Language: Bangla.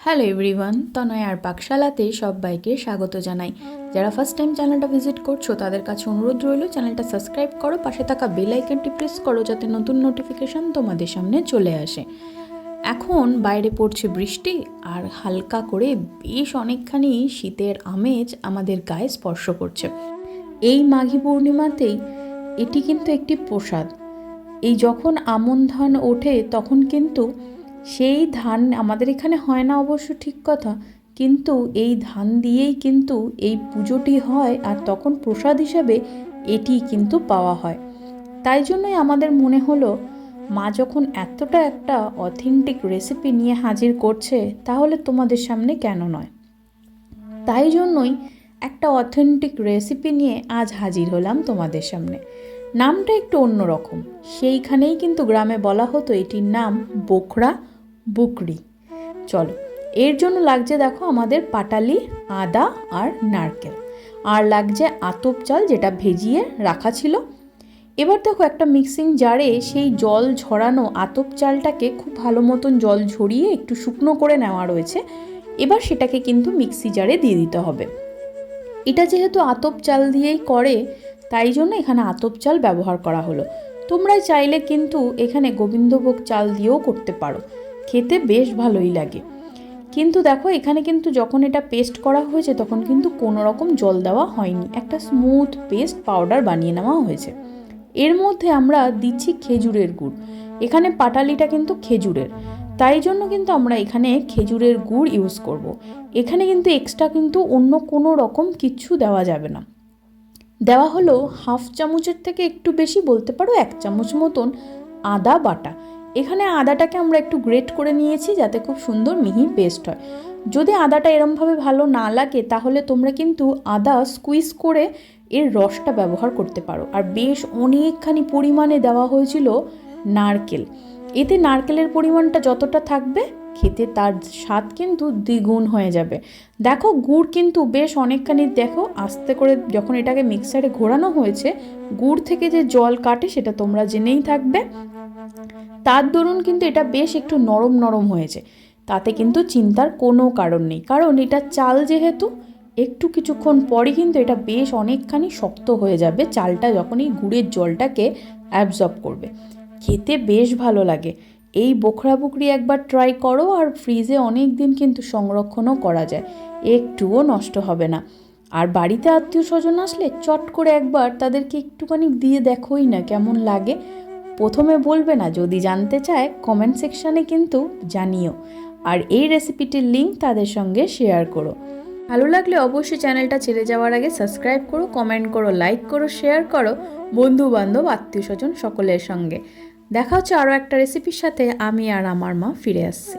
হ্যালো এভরিওয়ান, তনয়ার পাকশালাতে সবাইকে স্বাগত জানাই। যারা ফার্স্ট টাইম চ্যানেলটা ভিজিট করছো তাদের কাছে অনুরোধ রইল চ্যানেলটা সাবস্ক্রাইব করো, পাশে থাকা বেল আইকনটি প্রেস করো যাতে নতুন নোটিফিকেশান তোমাদের সামনে চলে আসে। এখন বাইরে পড়ছে বৃষ্টি আর হালকা করে বেশ অনেকখানি শীতের আমেজ আমাদের গায়ে স্পর্শ করছে। এই মাঘী পূর্ণিমাতেই এটি কিন্তু একটি প্রসাদ। এই যখন আমন ধান ওঠে তখন কিন্তু সেই ধান আমাদের এখানে হয় না অবশ্য ঠিক কথা, কিন্তু এই ধান দিয়েই কিন্তু এই পুজোটি হয় আর তখন প্রসাদ হিসাবে এটি কিন্তু পাওয়া হয়। তাই জন্যই আমাদের মনে হলো মা যখন এতটা একটা অথেন্টিক রেসিপি নিয়ে হাজির করছে তাহলে তোমাদের সামনে কেন নয়। তাই জন্যই একটা অথেন্টিক রেসিপি নিয়ে আজ হাজির হলাম তোমাদের সামনে। নামটা একটু অন্যরকম, সেইখানেই কিন্তু গ্রামে বলা হতো এটির নাম বোখরা বুকরি। চলো, এর জন্য লাগছে দেখো আমাদের পাটালি, আদা আর নারকেল, আর লাগছে আতপ চাল যেটা ভেজিয়ে রাখা ছিল। এবার দেখো একটা মিক্সিং জারে সেই জল ঝরানো আতপ চালটাকে খুব ভালো মতন জল ঝরিয়ে একটু শুকনো করে নেওয়া রয়েছে। এবার সেটাকে কিন্তু মিক্সি জারে দিয়ে দিতে হবে। এটা যেহেতু আতপ চাল দিয়েই করে তাই জন্য এখানে আতপ চাল ব্যবহার করা হলো। তোমরা চাইলে কিন্তু এখানে গোবিন্দভোগ চাল দিয়েও করতে পারো, খেতে বেশ ভালোই লাগে। কিন্তু দেখো এখানে কিন্তু যখন এটা পেস্ট করা হয়েছে তখন কিন্তু কোনো রকম জল দেওয়া হয়নি, একটা স্মুথ পেস্ট পাউডার বানিয়ে নেওয়া হয়েছে। এর মধ্যে আমরা দিচ্ছি খেজুরের গুড়। এখানে পাটালিটা কিন্তু খেজুরের, তাই জন্য কিন্তু আমরা এখানে খেজুরের গুড় ইউজ করব। এখানে কিন্তু এক্সট্রা কিন্তু অন্য কোনো রকম কিচ্ছু দেওয়া যাবে না। দেওয়া হলো হাফ চামচের থেকে একটু বেশি, বলতে পারো 1 চামচ মতন আদা বাটা। এখানে আদাটাকে আমরা একটু গ্রেট করে নিয়েছি যাতে খুব সুন্দর মিহি পেস্ট হয়। যদি আদাটা এরমভাবে ভালো না লাগে তাহলে তোমরা কিন্তু আদা স্কুইজ করে এর রসটা ব্যবহার করতে পারো। আর বেশ অনেকখানি পরিমাণে দেওয়া হয়েছিল নারকেল। এতে নারকেলের পরিমাণটা যতটা থাকবে খেতে তার স্বাদ কিন্তু দ্বিগুণ হয়ে যাবে। দেখো গুড় কিন্তু বেশ অনেকখানি, দেখো আস্তে করে যখন এটাকে মিক্সারে ঘোরানো হয়েছে গুড় থেকে যে জল কাটে সেটা তোমরা জেনেই থাকবে। তার দরুন কিন্তু এটা বেশ একটু নরম নরম হয়েছে, তাতে কিন্তু চিন্তার কোনো কারণ নেই, কারণ এটা চাল যেহেতু একটু কিছুক্ষণ পরে কিন্তু এটা বেশ অনেকখানি শক্ত হয়ে যাবে চালটা যখন এই গুড়ের জলটাকে অ্যাবজর্ব করবে। খেতে বেশ ভালো লাগে। এই বোখরা বুকরি একবার ট্রাই করো, আর ফ্রিজে অনেক দিন কিন্তু সংরক্ষণও করা যায়, একটুও নষ্ট হবে না। আর বাড়িতে আত্মীয় স্বজন আসলে চট করে একবার তাদেরকে একটুখানি দিয়ে দেখোই না কেমন লাগে। প্রথমে বলবে না, যদি জানতে চায় কমেন্ট সেকশানে কিন্তু জানিও, আর এই রেসিপিটির লিঙ্ক তাদের সঙ্গে শেয়ার করো। ভালো লাগলে অবশ্যই চ্যানেলটা ছেড়ে যাওয়ার আগে সাবস্ক্রাইব করো, কমেন্ট করো, লাইক করো, শেয়ার করো বন্ধু বান্ধব আত্মীয় স্বজন সকলের সঙ্গে। দেখা হচ্ছে আরও একটা রেসিপির সাথে। আমি আর আমার মা ফিরে আসছি।